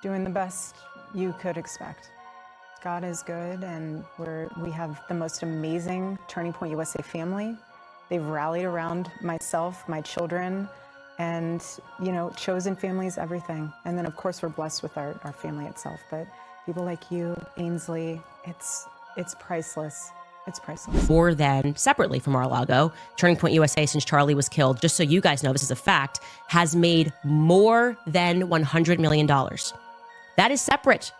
Doing the best you could expect. God is good, and we have the most amazing Turning Point USA family. They've rallied around myself, my children, and chosen family is everything. And then of course we're blessed with our family itself, but people like you, Ainsley, it's priceless. It's priceless. More than separately from Mar-a-Lago, Turning Point USA, since Charlie was killed, just so you guys know, this is a fact, has made more than $100 million. That is separate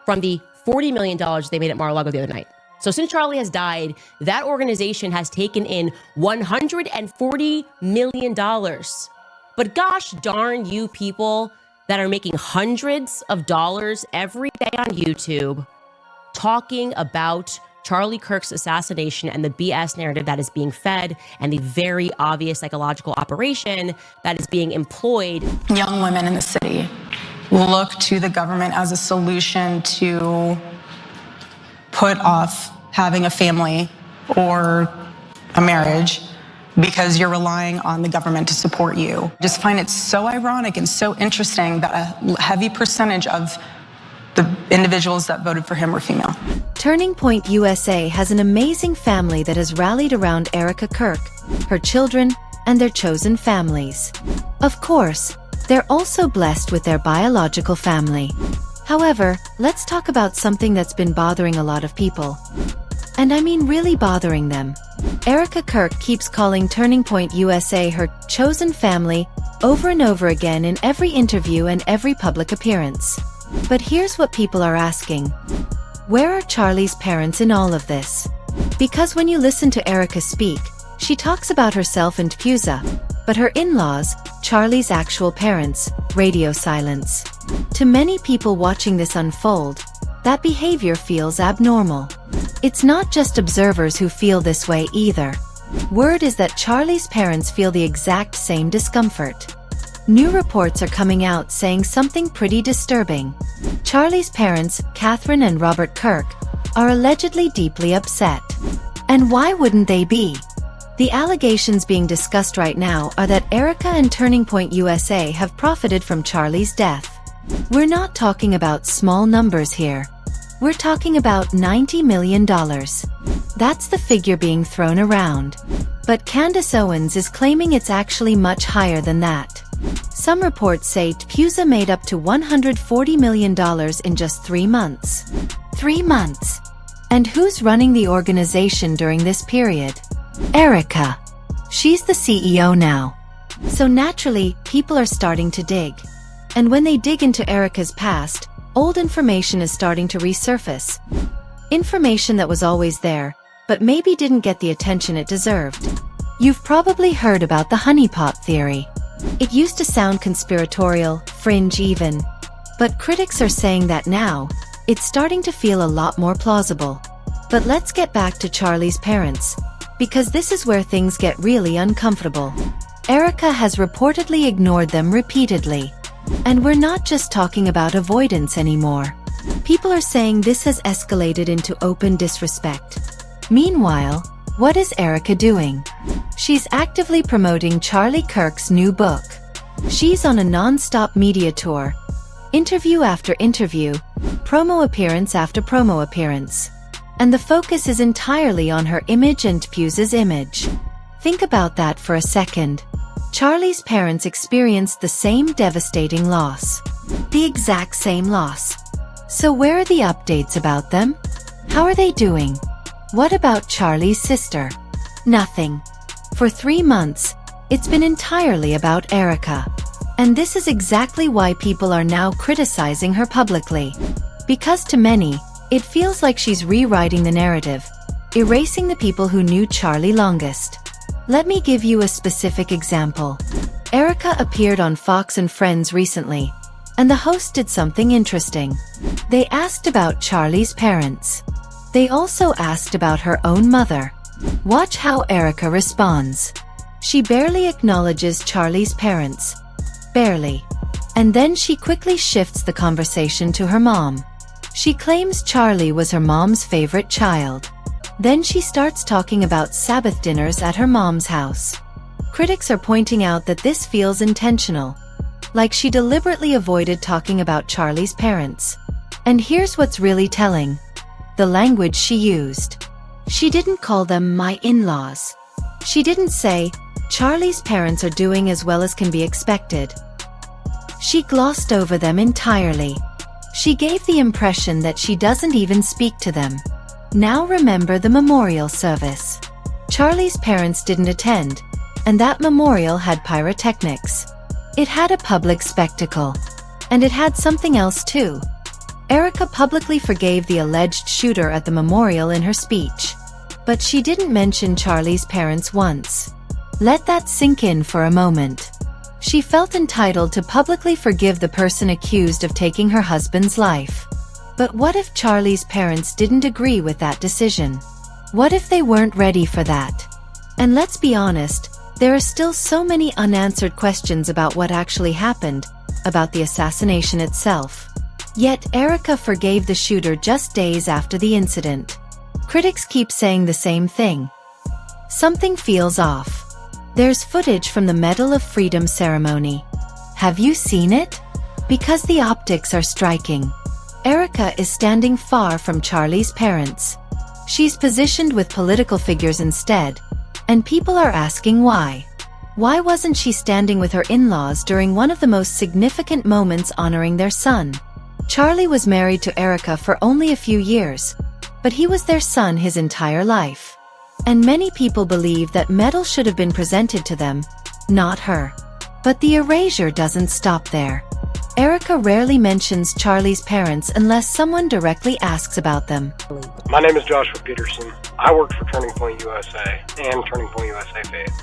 from the $40 million they made at Mar-a-Lago the other night. So since Charlie has died, that organization has taken in $140 million. But gosh darn you people that are making hundreds of dollars every day on YouTube talking about Charlie Kirk's assassination and the BS narrative that is being fed and the very obvious psychological operation that is being employed. Young women in the city look to the government as a solution to put off having a family or a marriage because you're relying on the government to support you. Just find it so ironic and so interesting that a heavy percentage of the individuals that voted for him were female. Turning Point USA has an amazing family that has rallied around Erika Kirk, her children, and their chosen families. Of course, they're also blessed with their biological family. However, let's talk about something that's been bothering a lot of people. And I mean really bothering them. Erika Kirk keeps calling Turning Point USA her chosen family over and over again in every interview and every public appearance. But here's what people are asking. Where are Charlie's parents in all of this? Because when you listen to Erika speak, she talks about herself and Tpusa, but her in-laws, Charlie's actual parents, radio silence. To many people watching this unfold, that behavior feels abnormal. It's not just observers who feel this way either. Word is that Charlie's parents feel the exact same discomfort. New reports are coming out saying something pretty disturbing. Charlie's parents, Catherine and Robert Kirk, are allegedly deeply upset. And why wouldn't they be? The allegations being discussed right now are that Erika and Turning Point USA have profited from Charlie's death. We're not talking about small numbers here. We're talking about $90 million. That's the figure being thrown around. But Candace Owens is claiming it's actually much higher than that. Some reports say Tpusa made up to $140 million in just 3 months. 3 months! And who's running the organization during this period? Erika. She's the CEO now. So naturally, people are starting to dig. And when they dig into Erika's past, old information is starting to resurface. Information that was always there, but maybe didn't get the attention it deserved. You've probably heard about the honeypot theory. It used to sound conspiratorial, fringe even. But critics are saying that now, it's starting to feel a lot more plausible. But let's get back to Charlie's parents, because this is where things get really uncomfortable. Erika has reportedly ignored them repeatedly. And we're not just talking about avoidance anymore. People are saying this has escalated into open disrespect. Meanwhile, what is Erika doing? She's actively promoting Charlie Kirk's new book. She's on a non-stop media tour. Interview after interview, promo appearance after promo appearance. And the focus is entirely on her image and Tpusa's image. Think about that for a second. Charlie's parents experienced the same devastating loss. The exact same loss. So where are the updates about them? How are they doing? What about Charlie's sister? Nothing. For 3 months, it's been entirely about Erika. And this is exactly why people are now criticizing her publicly. Because to many, it feels like she's rewriting the narrative, erasing the people who knew Charlie longest. Let me give you a specific example. Erika appeared on Fox and Friends recently, and the host did something interesting. They asked about Charlie's parents. They also asked about her own mother. Watch how Erika responds. She barely acknowledges Charlie's parents. Barely. And then she quickly shifts the conversation to her mom. She claims Charlie was her mom's favorite child. Then she starts talking about Sabbath dinners at her mom's house. Critics are pointing out that this feels intentional. like she deliberately avoided talking about Charlie's parents. And here's what's really telling: the language she used. She didn't call them my in-laws. She didn't say, Charlie's parents are doing as well as can be expected. She glossed over them entirely. She gave the impression that she doesn't even speak to them. Now remember the memorial service. Charlie's parents didn't attend, and that memorial had pyrotechnics. It had a public spectacle. And it had something else too. Erika publicly forgave the alleged shooter at the memorial in her speech. But she didn't mention Charlie's parents once. Let that sink in for a moment. She felt entitled to publicly forgive the person accused of taking her husband's life. But what if Charlie's parents didn't agree with that decision? What if they weren't ready for that? And let's be honest, there are still so many unanswered questions about what actually happened, about the assassination itself. Yet Erika forgave the shooter just days after the incident. Critics keep saying the same thing. Something feels off. There's footage from the Medal of Freedom ceremony. Have you seen it? Because the optics are striking. Erika is standing far from Charlie's parents. She's positioned with political figures instead, and people are asking why. Why wasn't she standing with her in-laws during one of the most significant moments honoring their son? Charlie was married to Erika for only a few years, but he was their son his entire life. And many people believe that medal should have been presented to them, not her. But the erasure doesn't stop there. Erika rarely mentions Charlie's parents unless someone directly asks about them. My name is Joshua Peterson. I worked for Turning Point USA and Turning Point USA Faith,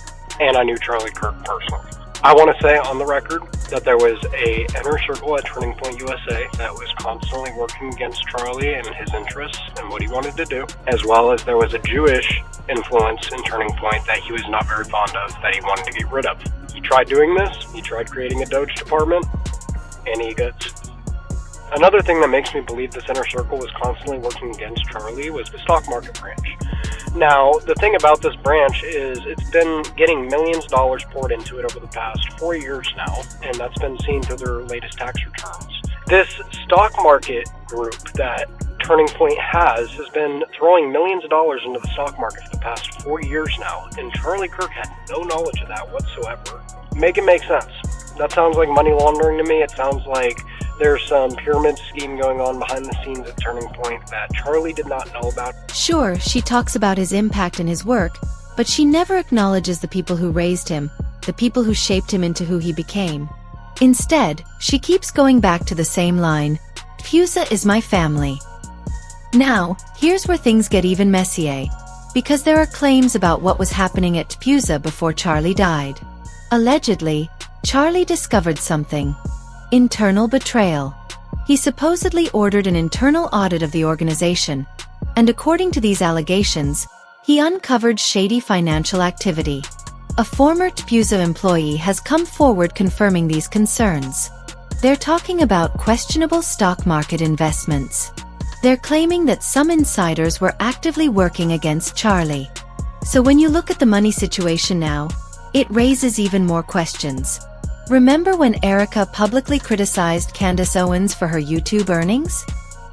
and I knew Charlie Kirk personally. I want to say on the record that there was a inner circle at Turning Point USA that was constantly working against Charlie and his interests and what he wanted to do, as well as there was a Jewish influence in Turning Point that he was not very fond of, that he wanted to get rid of. He tried doing this, he tried creating a Doge department, and he got... Another thing that makes me believe this inner circle was constantly working against Charlie was the stock market branch. Now, the thing about this branch is it's been getting millions of dollars poured into it over the past 4 years now, and that's been seen through their latest tax returns. This stock market group that Turning Point has been throwing millions of dollars into the stock market for the past 4 years now, and Charlie Kirk had no knowledge of that whatsoever. Make it make sense. That sounds like money laundering to me. It sounds like there's some pyramid scheme going on behind the scenes at Turning Point that Charlie did not know about. Sure, she talks about his impact and his work, but she never acknowledges the people who raised him, the people who shaped him into who he became. Instead, she keeps going back to the same line, Tpusa is my family. Now, here's where things get even messier, because there are claims about what was happening at Tpusa before Charlie died. Allegedly, Charlie discovered something. Internal betrayal. He supposedly ordered an internal audit of the organization, and according to these allegations, he uncovered shady financial activity. A former Tpusa employee has come forward confirming these concerns. They're talking about questionable stock market investments. They're claiming that some insiders were actively working against Charlie. So when you look at the money situation now, it raises even more questions. Remember when Erika publicly criticized Candace Owens for her YouTube earnings?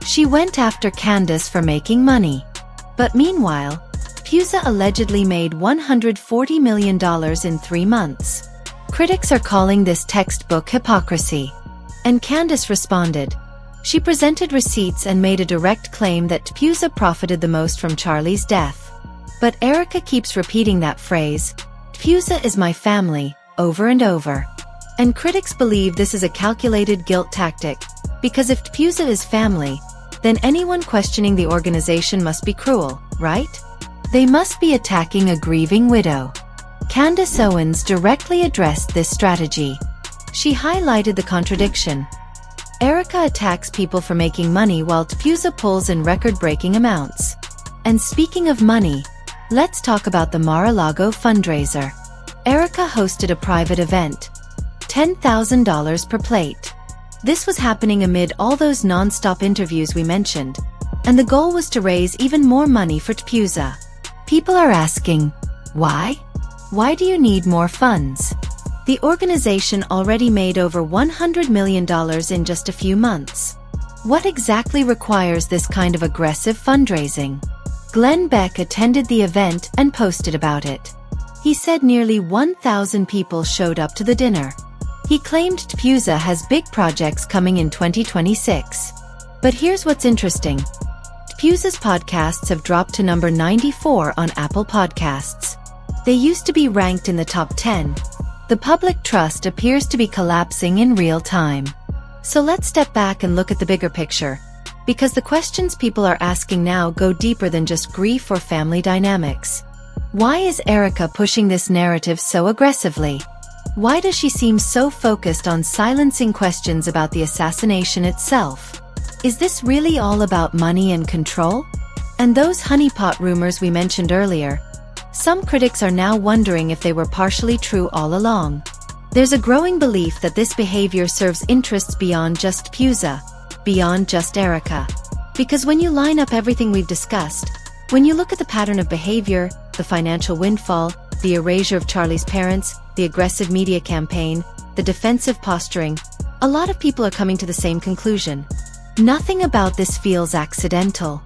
She went after Candace for making money. But meanwhile, Tpusa allegedly made $140 million in 3 months. Critics are calling this textbook hypocrisy. And Candace responded. She presented receipts and made a direct claim that Tpusa profited the most from Charlie's death. But Erika keeps repeating that phrase, Tpusa is my family, over and over. And critics believe this is a calculated guilt tactic, because if Tpusa is family, then anyone questioning the organization must be cruel, right? They must be attacking a grieving widow. Candace Owens directly addressed this strategy. She highlighted the contradiction. Erika attacks people for making money while Tpusa pulls in record-breaking amounts. And speaking of money, let's talk about the Mar-a-Lago fundraiser. Erika hosted a private event. $10,000 per plate. This was happening amid all those non-stop interviews we mentioned, and the goal was to raise even more money for Tpusa. People are asking, why? Why do you need more funds? The organization already made over $100 million in just a few months. What exactly requires this kind of aggressive fundraising? Glenn Beck attended the event and posted about it. He said nearly 1,000 people showed up to the dinner. He claimed Tpusa has big projects coming in 2026. But here's what's interesting. Tpusa's podcasts have dropped to number 94 on Apple Podcasts. They used to be ranked in the top 10. The public trust appears to be collapsing in real time. So let's step back and look at the bigger picture, because the questions people are asking now go deeper than just grief or family dynamics. Why is Erika pushing this narrative so aggressively? Why does she seem so focused on silencing questions about the assassination itself? Is this really all about money and control? And those honeypot rumors we mentioned earlier, some critics are now wondering if they were partially true all along. There's a growing belief that this behavior serves interests beyond just Tpusa, beyond just Erika. Because when you line up everything we've discussed, when you look at the pattern of behavior, the financial windfall, the erasure of Charlie's parents, the aggressive media campaign, the defensive posturing, a lot of people are coming to the same conclusion. Nothing about this feels accidental.